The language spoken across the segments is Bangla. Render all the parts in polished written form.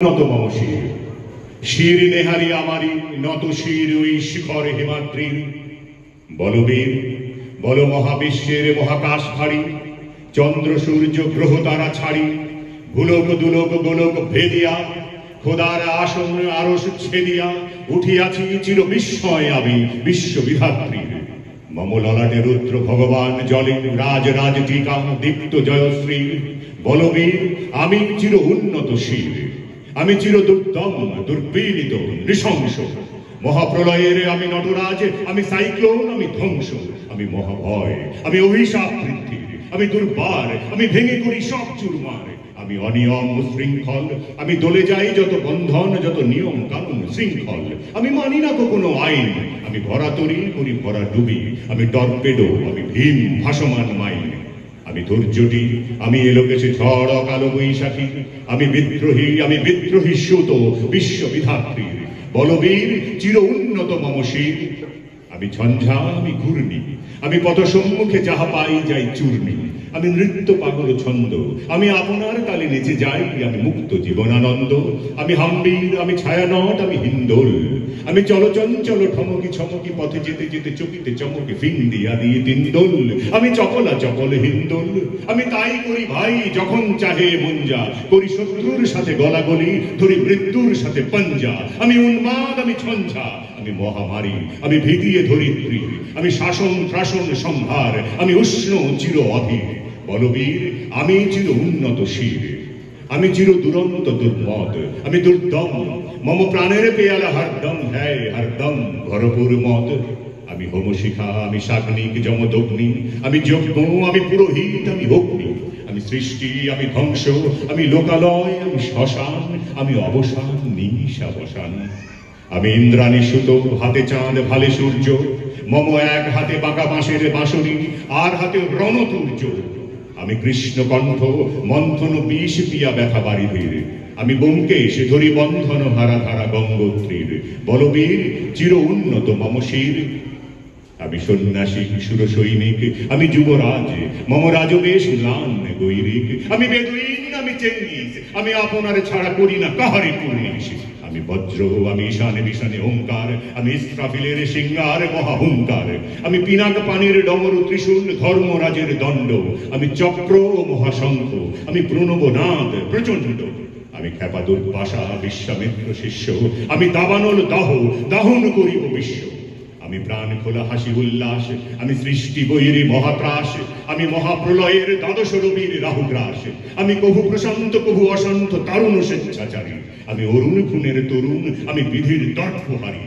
নত মম শির শির নেহারি আমারি নত শির ওই শিখর হিমাদ্রির বলবীর বল মহাবিশ্বের মহাকাশ ভারী চন্দ্র সূর্য গ্রহ তারা ছাড়ি ভুলোক দুলোক গোলক ভেদিয়া খোদার আসন আরশ ছেদিয়া উঠিয়াছি চির বিস্ময় আমি বিশ্ববিধাত্রীর মম ললাটে রুদ্র ভগবান জলে রাজ রাজ টিকা দীপ্ত জয়শ্রীর বলবীর আমি চির উন্নত শির আমি চির দুর্দম দুর্বিনীত নৃশংস মহাপ্রলয়ের আমি নটরাজ আমি সাইক্লোন আমি ধ্বংস আমি মহাভয় আমি অভিশাপ বৃদ্ধির আমি দুর্বার আমি ভেঙে করি সব চুরমার আমি অনিয়ম শৃঙ্খল আমি দলে যাই যত বন্ধন যত নিয়ম কানুন শৃঙ্খল আমি মানি না কোনো আইন আমি ভরা তরি করি ভরা ডুবি আমি টর্পেডো আমি ভীম ভাসমান মাইন আমি ধৈর্যটি আমি এলোকেছে ঝড় কালো বৈশাখী আমি বিদ্রোহী সুত বিশ্ববিধাত্রীর বলবীর চির উন্নত মম শির আমি ঝঞ্ঝা আমি ঘূর্ণি আমি পথ সম্মুখে যাহা পাই যাই চূর্ণি আমি নৃত্য পাগল ছন্দ আমি আপনার তালে নেচে যাই আমি মুক্ত জীবনানন্দ আমি হাম্বির আমি ছায়ানট আমি হিন্দোল আমি চলচঞ্চল ঠমকি ছমকি পথে যেতে যেতে চকিতে চমকে ফিন্দিয়া দিয়ে তিনদোল আমি চপলা চপল হিন্দোল আমি তাই করি ভাই যখন চাহে মঞ্জা করি শত্রুর সাথে গলাগলি ধরি মৃত্যুর সাথে পঞ্জা আমি উন্মাদ আমি ছঞ্ঝা আমি মহামারী আমি ভিদিয়ে ধরিত্রী আমি শাসন ত্রাসন সংহার আমি উষ্ণ চির অধীর বলবীর আমি চির উন্নত শির আমি চির দুরন্ত দুর্মদ আমি দুর্দম মম প্রাণের পেয়ালা হরদম হ্যায় হরদম ভরপুর মদ আমি হোমশিখা আমি শাগ্নিক যমদগ্নি আমি যজ্ঞ আমি পুরোহিত আমি অগ্নি আমি সৃষ্টি আমি ধ্বংস আমি লোকালয় আমি শ্মশান আমি অবসান নিশাবসান আমি ইন্দ্রাণী সুত হাতে চাঁদ ভালে সূর্য মম এক হাতে বাঁকা বাঁশের বাঁশরি আর হাতে রণতুর্য আমি কৃষ্ণ কণ্ঠ মন্থন বিষ পিয়া ব্যথা বারিধীর আমি ব্যোমকেশ ধরি বন্ধন হারা ধারা গঙ্গোত্রীর বলবীর চির উন্নত মম শির আমি সন্ন্যাসী সুর সৈনিক আমি যুবরাজ মম রাজবেশ লান গৈরিক আমি বেদুইন আমি চেঙ্গিস আমি আপনার ছাড়া করি না কাহারি পুর্ণিশ আমি বজ্র আমি ঈশানে বিশানে ওঙ্কার আমি ইস্রাফিলের সিংহার মহাহুঙ্কার আমি পিনাক পানির ডমরু ত্রিশূল ধর্মরাজের দণ্ড আমি চক্র ও মহাশঙ্খ আমি প্রণবনাদ প্রচণ্ড আমি খ্যাপা দুর্বাসা বিশ্বামিত্র শিষ্য আমি দাবানল দাহন করিব বিশ্ব আমি প্রাণ খোলা হাসি উল্লাস আমি সৃষ্টি বৈরী মহাত্রাস আমি মহাপ্রলয়ের দ্বাদশ রবির রাহুগ্রাস আমি কভু প্রশান্ত কভু অশান্ত তারুণ স্বেচ্ছাচারী আমি অরুণ খুনের তরুণ আমি বিধির দর্পহারী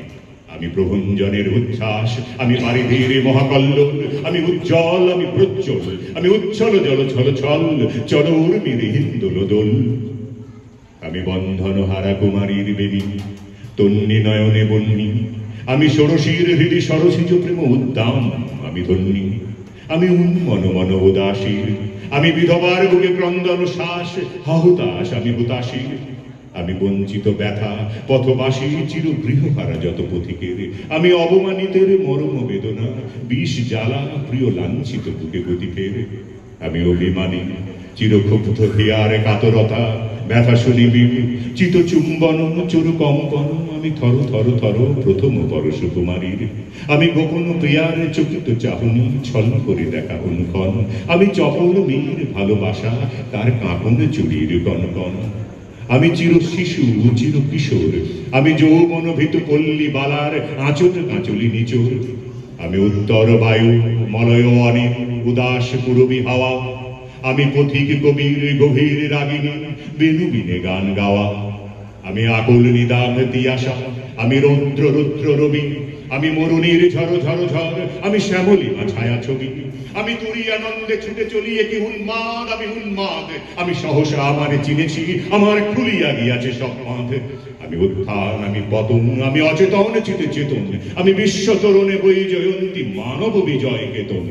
আমি প্রভঞ্জনের উচ্ছ্বাস আমি পারিধীর মহাকল্লোল আমি উজ্জ্বল আমি প্রজ্জ্বল আমি উচ্ছল জল ছল ছল চল উর্মির হিন্দোল দোল আমি বন্ধন হারা কুমারীর বেবী তন্নি নয়নে বন্যী আমি ষোড়শীর হৃদি সরসিজ প্রেম উদ্দাম আমি ধন্যী আমি উন্মন মন উদাসীর আমি বিধবার বুকে ক্রন্দন শ্বাস হাহুতাস আমি হুতাশীর আমি বঞ্চিত ব্যথা পথবাসী চির গৃহহারা যত পথিকের আমি অবমানিতের মরম বেদনা বিষ জ্বালা প্রিয় লাঞ্ছিত বুকে গতিকের আমি অভিমানী চিরক্ষুব্ধ হিয়ার কাতরতা ব্যথা শুনিবি চিত চুম্বন চুরু কম্পন আমি থর থর থর প্রথম পরশ কুমারীর আমি গোপন প্রিয়ার চকিত চাহনি ছল করে দেখা অনুকন আমি চপল মেয়ের ভালোবাসা তার কাঁপন চুরির কনকন আমি চির শিশু চির কিশোর আমি যৌবন ভীত পল্লী বালার আঁচল কাঁচলি নিচোর আমি উত্তর বায়ু মলয় অনিল উদাস পুরবী হাওয়া আমি পথিক কবির গভীর রাগিনী বেনু বিনে গান গাওয়া আমি আকুল নিদান তিয়াসা আমি রৌদ্র রুদ্র রবি আমি মরুণীর ঝড় ঝড় ঝড় আমি শ্যামলিমা ছায়া ছবি আমি তুরি আনন্দে ছুটে চলি কি উন্মাদ আমি সহসা আমারে চিনেছি আমার খুলিয়া গিয়াছে সব পথ আমি উত্থান আমি পতন আমি অচেতন চিতে চেতন আমি বিশ্ব তরুণে বই জয়ন্তী মানব বিজয় কেতন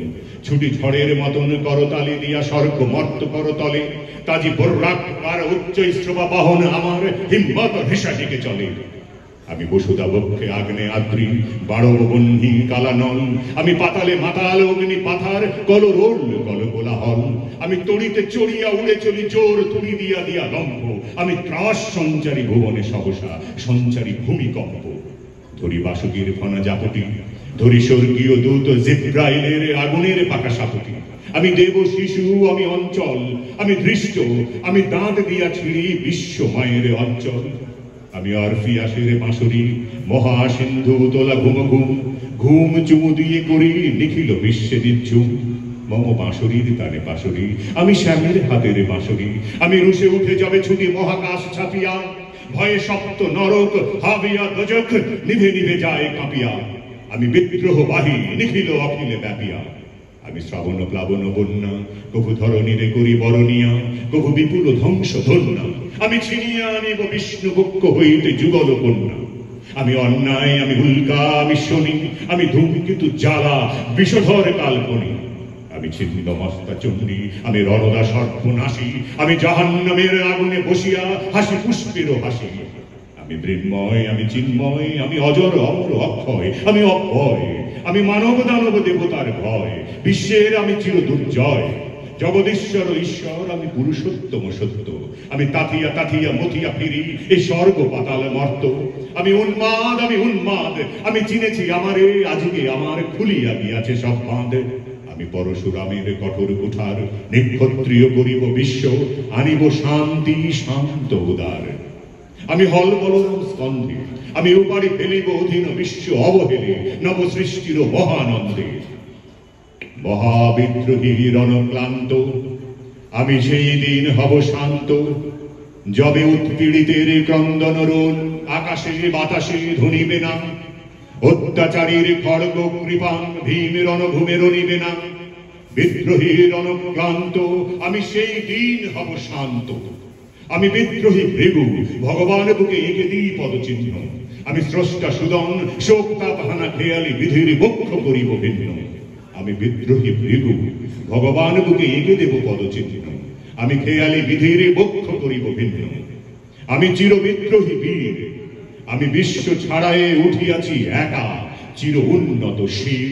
ছুটি ঝড়ের মতন করতালি দিয়া স্বর্গ মর্ত করতলে কাজী বর্রাক আর উচ্চ ইস্রবা বাহন আমার হিম্মত হিসা দিকে চলে আমি বসুদা বক্ষে আগ্নে আদ্রি বাড়ব বহ্নি কালানল, আমি পাতালে মাতাল অগ্নি পাথার কল রোল কল কোলাহল, আমি তড়িতে চড়িয়া উড়ে চলি জোর তুড়ি দিয়া দিয়া লম্ভ, আমি ত্রাস সঞ্চারী ভুবনে সহসা সঞ্চারী ভূমিকম্প, ধরি বাসুকীর ফনা জাপটি, ধরি স্বর্গীয় দূত জিব্রাইলের আগুনের পাকা সাপটি, আমি দেব শিশু আমি অঞ্চল, আমি দৃষ্ট আমি দাঁত দিয়া ছিঁড়ি বিশ্বময়ের অঞ্চল, আমি অরফিয়াসের বাঁশরি মহা সিন্ধু তোলা ঘুম ঘুম, ঘুম চুমু দিয়ে করি নিখিল বিশ্বে নিঝুম, মম বাঁশরীর তানে বাঁশরি আমি শ্যামের হাতের বাঁশরি, আমি রুশে উঠে যাবে ছুটি মহাকাশ ছাপিয়া, ভয়ে সপ্ত নরক হাবিয়া দোজখ নিভে নিভে যায় কাঁপিয়া, আমি বিদ্রোহ বাহী নিখিল অখিলে ব্যাপিয়া, আমি শ্রাবণ প্লাবন বন্যা কভু ধরণীরে করি বরণিয়া, কভু বিপুল ধ্বংস ধন্যা, আমি ছিনিয়া আনিব বিষ্ণু বক্ষ হইতে যুগল কন্যা, আমি অন্যায় আমি হুলকা আমি শনি, আমি ধূমকেতু জ্বালা বিষধর কাল্পনি, আমি ছিন্ন মস্তা চণ্ডী আমি রণদা সর্বনাশী, আমি জাহান্নামের আগুনে বসিয়া হাসি পুষ্পের হাসি, আমি মৃন্ময় আমি চিন্ময় আমি অজর অমর অক্ষয় আমি অভয়, আমি মানব দানব দেবতার ভয়, বিশ্বের আমি চির দুর্জয়, জগদীশ্বর ঈশ্বর আমি পুরুষোত্তম সত্য, আমি তাথিয়া তাথিয়া মথিয়া ফিরি এই স্বর্গ পাতাল মর্ত, আমি উন্মাদ আমি চিনেছি আমারে আজকে আমার খুলিয়া গিয়াছে সব বাঁধ, আমি পরশুরামের কঠোর কুঠার নিক্ষত্রিয় করিব বিশ্ব, আনিব শান্তি শান্ত উদার, আমি হল বলরাম স্কন্ধে আমি উপাড়ি ফেলিব অধীন বিশ্ব অবহেলে নব সৃষ্টির মহানন্দে, মহাবিদ্রোহী রণক্লান্ত আমি সেই দিন হব শান্ত, যবে উৎপীড়িতের ক্রন্দন রোল আকাশে বাতাসে ধনিবে না, অত্যাচারীর খড়গ কৃপাং ভীম রণভূমে রণিবে না, বিদ্রোহী রণক্লান্ত আমি সেই দিন হব শান্ত, আমি বিদ্রোহী ভৃগু ভগবান বুকে এঁকে দিই পদচিহ্ন, আমি স্রষ্টা সুদন শোক তাপ হানা খেয়ালি বিধির বক্ষ করিব ভিন্ন, আমি বিদ্রোহী ভৃগু ভগবান বুকে এঁকে দেব পদচিহ্ন, আমি খেয়ালি বিধির বক্ষ করিব ভিন্ন, আমি চির বিদ্রোহী বীর আমি বিশ্ব ছাড়ায়ে উঠিয়াছি একা চির উন্নত শির।